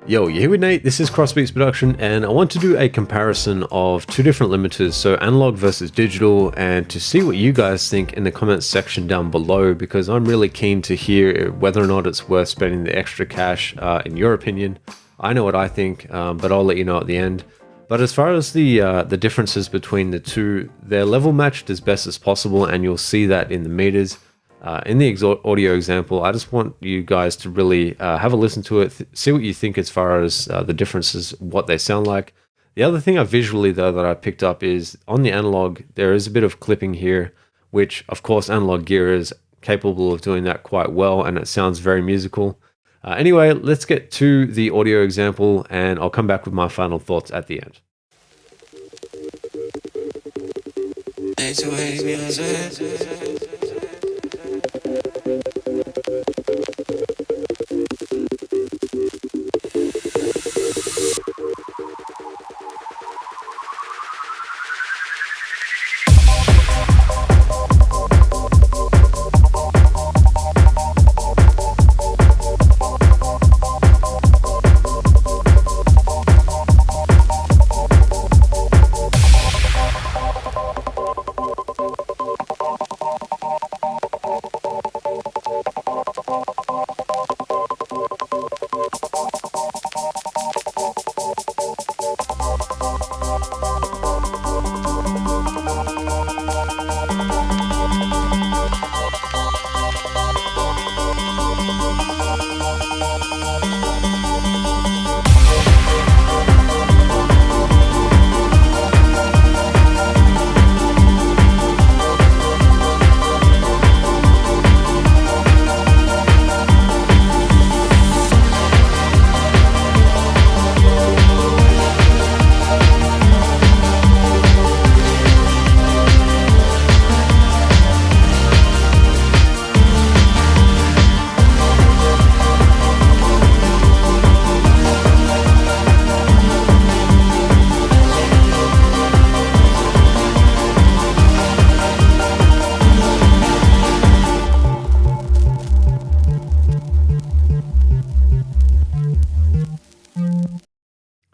Yo, you here with Nate? This is Crossbeats Production, and I want to do a comparison of two different limiters, so analog versus digital, and to see what you guys think in the comments section down below, because I'm really keen to hear whether or not it's worth spending the extra cash, in your opinion. I know what I think, but I'll let you know at the end. But as far as the differences between the two, they're level matched as best as possible, and you'll see that in the meters. In the audio example, I just want you guys to really have a listen to it, see what you think as far as the differences, what they sound like. The other thing visually though that I picked up is on the analog, there is a bit of clipping here, which of course analog gear is capable of doing that quite well, and it sounds very musical. Anyway, let's get to the audio example, and I'll come back with my final thoughts at the end.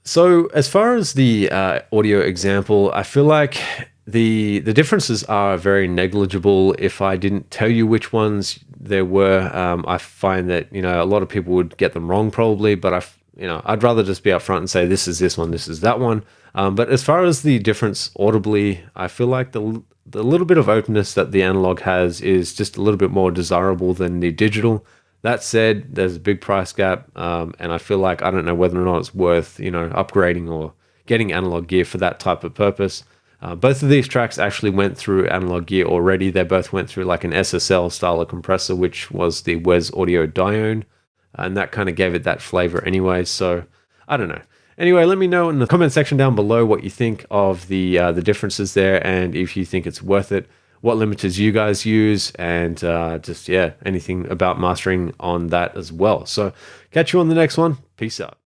So as far as the audio example, I feel like the differences are very negligible. If I didn't tell you which ones there were, I find that, you know, a lot of people would get them wrong probably, but I'd rather just be upfront and say this is this one, this is that one. But as far as the difference audibly, I feel like the little bit of openness that the analog has is just a little bit more desirable than the digital. That said, there's a big price gap, and I feel like I don't know whether or not it's worth, you know, upgrading or getting analog gear for that type of purpose. Both of these tracks actually went through analog gear already. They both went through like an SSL style of compressor, which was the Wes Audio Dione, and that kind of gave it that flavor anyway. So I don't know. Anyway, let me know in the comment section down below what you think of the differences there, and if you think it's worth it, what limiters you guys use, and just, yeah, anything about mastering on that as well. So catch you on the next one. Peace out.